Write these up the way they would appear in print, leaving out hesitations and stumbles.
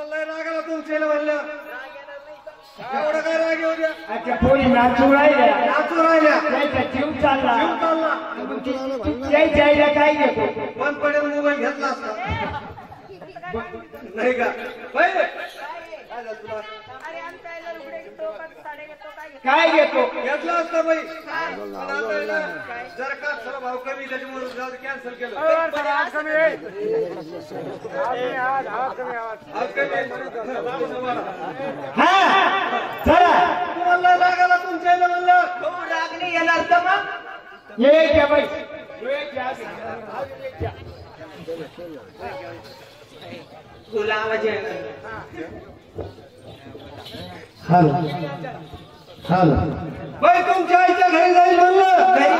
तुम्हाला रागाला तुमच्याला म्हणलं एवढं काय राग येऊ द्या. अच्छा पोरी नाचू राहिल्या त्याचा जीव चालला त्याच्या आईला काय घेतो बंद पडेल मोबाईल घेतला असता नाही का बाई काय झालं तुला काय घेतो घेतला असता बाई जर का थोडा भाव कमी त्याच्यामुळे कॅन्सल केलं हा चला तुम्हाला रागाला तुमच्या म्हणलं राग नाही येणार तर मग ये घ्या बाई तुला आवाज बाई तुमच्या आईच्या घरी जाईल म्हणलं घरी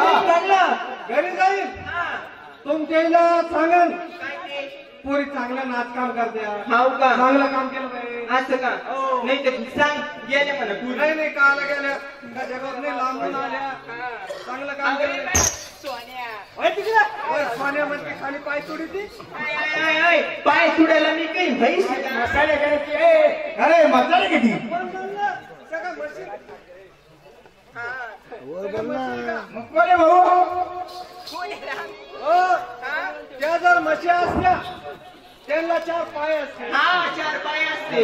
घरी जाईल तुमच्या आईला सांगन पोरी चांगला नाच काम करते हाव का चांगलं काम केलं पाहिजे असं का नाही तर सांग गेले म्हणा तू नाही नाही काला गेल्या का जगात नाही लांबून आल्या चांगलं काम केलं सोन्यामध्ये खाली पाय सोडी ती पाय सुडायला मी काही म्हैस मसाले करायचे अरे मसाले किती सगळं मशीन मग कोणी भाऊ त्या जर म्हशी असल्या त्यांना 4 पाय असते हा 4 पाय असते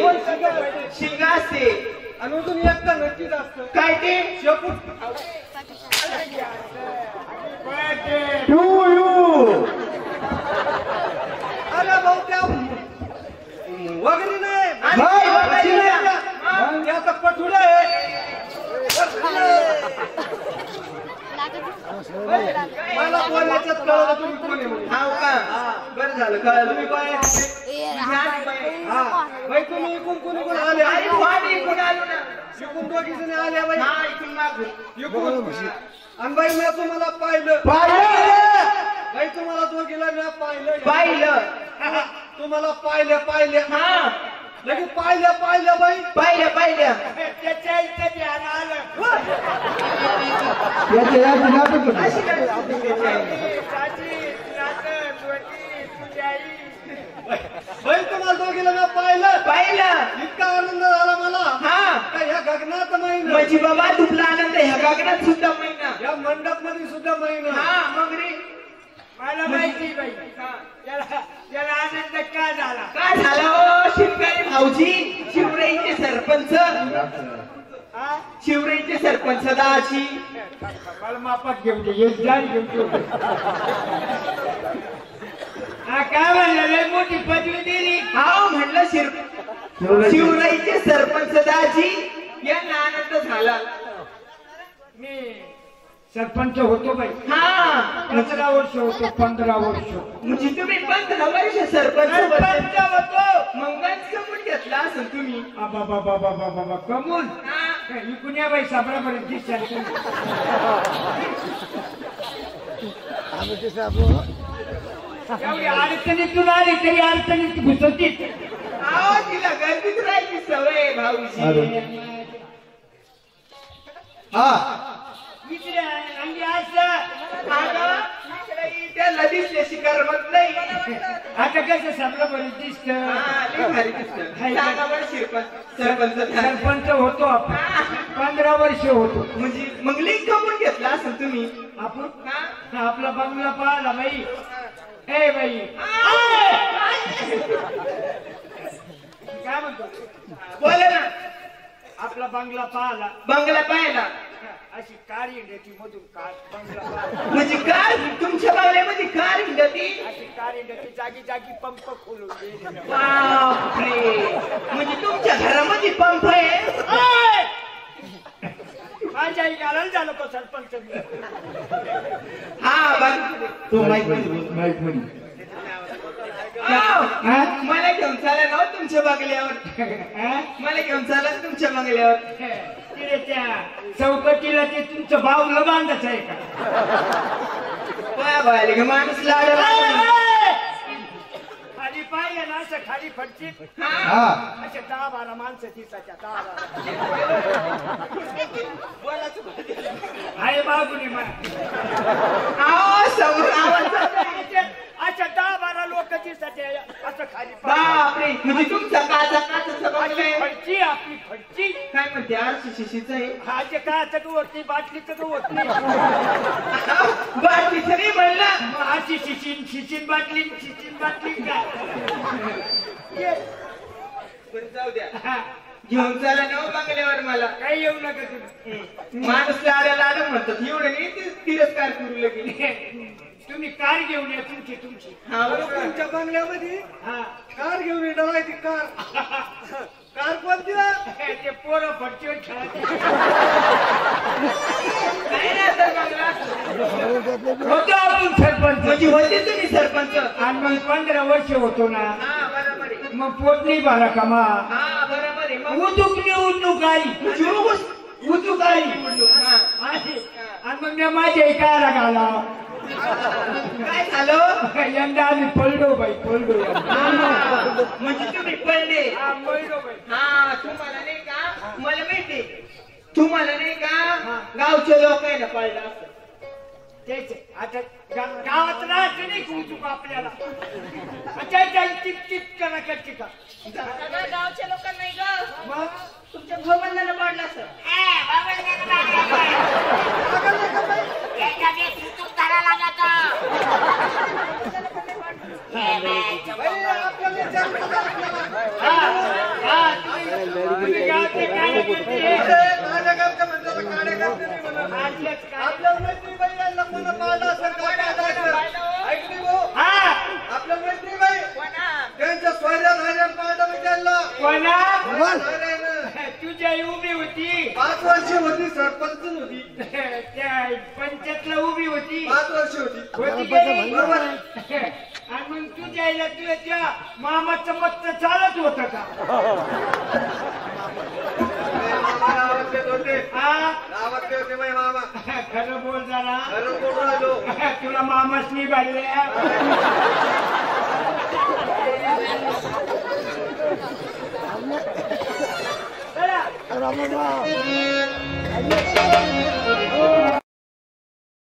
शिंग असते आणि अजून एक तर नक्कीच असतं काय ते शेपूट अरे भाऊ त्या वगैरे नाही त्याचा पठुडा आहे मला बोलण्याच्यात कळलं तुम्ही कोण आहे म्हणून. हाव का बरं झालं कळलं तुम्ही कोण हा बाई तुम्ही इकून कोणी कोण आले इकडून आलो ना इकून 2 जणी आल्या बाई हा इकडून मागून इकून आणि बाई मी तुम्हाला पाहिलं बाई तुम्हाला दोघीला मी पाहिलं तुम्हाला पाहिलं हा लगेच पाहिलं बाई पाहिलं त्याच्या इथे ध्यान आलं अशी काय आपली त्याची आई? बाई तुम्हाला दोघीला मी पाहिलं इतका आनंद झाला मला हा का ह्या गगनात महिना म्हणजे बाबा तुला आनंद ह्या गागनात सुद्धा महिना या मंडप मध्ये सुद्धा महिना हा मग रे मला माहिती बाई याला आनंद का झाला काय झालं ओ शिवराई भाऊजी शिवराईचे सरपंच दाची मला मापात घेऊन दे एक जाण घेऊन दे हा काय म्हणलं लय मोठी पदवी दिली हा म्हणलं शिवराईचे सरपंच दाजी यांना आनंद झाला मी सरपंच होतो बाई हा 15 वर्ष होतो 15 वर्ष म्हणजे तुम्ही 15 वर्ष सरपंच सरपंच होतो मग कमून घेतला असं तुम्ही बाबा कमून इकून या बाई साबरापर्यंत दिसतात एवढी अडचणीतून आली तरी अडचणीत घुसवतीच आहो तिला गर्दीत राहायची सवय भाऊजी हा इकडे अंगी असं त्याला दिसल्याशी करमत नाही आता कसं साबरापर्यंत दिसत सरपंच होतो आपण 15 वर्ष होतो म्हणजे मग लिंक कमून घेतला असं तुम्ही आपण आपला बंगला पाहिला बाई ए बाई काय म्हणतो बोला ना आपला बंगला पाहिला पाहिला अशी कार इंडती मधून कार बंगला म्हणजे कार तुमच्या बंगल्यामध्ये कार इंडती अशी कार इंडती जागी पंप खोलून बापरे म्हणजे तुमच्या घरामध्ये पंप आहे माझ्या आई घालायला झालं का सरपंच हा तो माईक मध्ये मला घेऊन चाला ना तुमच्या बंगल्यावर मला घेऊन चाला तुमच्या बंगल्यावर त्या चौकटीला ते तुमचं बावलं बांधायचं आहे का माणूस लाडला खाली पाहिजे ना असं खाली फटकीत असे 10-12 माणसं तिचा 10-12 आहे बाबूने समोर आवाज अच्छा 10-12 लोक दिवसाचे असं खाली बापरे म्हणजे तुमचा काचा बंगला आहे फडची आपली फडची काय म्हणते आरशी शिशीच आहे हा जे काचं होत नाही बाटलीचं होत नाही बाटलीचं नाही म्हणलं मग अशी शिशीन बाटली काय बरं, जाऊ द्या हा, घेऊन चला ना हो बंगल्यावर मला काही येऊ नका तुम्ही माणूस लाड्या म्हणतात एवढं नाही ते तिरस्कार करू लगे तुम्ही कार घेऊन या तुमची हा बरोबर तुमच्या बंगल्यामध्ये हा कार घेऊन येणार आहे ती कार कार कोणती ना ते पोरं फडचीवर खेळायचे नाही ना तर बंगला होतो आपण सरपंच म्हणजे होते तुम्ही सरपंच आणि मग 15 वर्ष होतो ना हा बरोबर आहे मग पोट नाही भरा का मा हा बरोबर आहे मग उचूक आली उचूक आली हा. आणि मग मी माझ्या एकाला घाला काय झालं यंदा आम्ही पळलो हा, म्हणजे तुम्ही पडले पळलो बाई हा तुम्हाला नाही का मला माहिती तुम्हाला नाही का गावचे लोक आहे ना पडलं असं तेच आता गावात राहायचं नाही उचूक आपल्याला त्याच्या चिक करा करते का गावच्या लोक नाही ग मग तुमच्या भवनाला पडलं असं तुम्ही गावचे कार्यकर्ते माझ्या गावच्या म्हणतात कार्यकर्ते नाही म्हणत. आजलेच काय? आपल्या मैत्रीबाई यांना कोणा पाळलं असेल काय करायचं? ऐक नाही भाऊ. हा आपल्या मैत्रीबाई त्यांच्या स्वैर्या राहिल्या पाळलं मी त्यांना कोणा राहिल्यानं. तुझ्या उभी होती 5 वर्ष होती सरपंच होती त्या पंचायतला उभी होती 5 वर्ष होती होती की नाही? बरोबर. आणि मग तुझ्या आईला तुझ्या मामाचं मत चालत होतं का मामा गावात येत होते हा गावात होते माझे मामा खरं बोल जरा घरून बोलून आलो तुला मामाच निघाल्या चला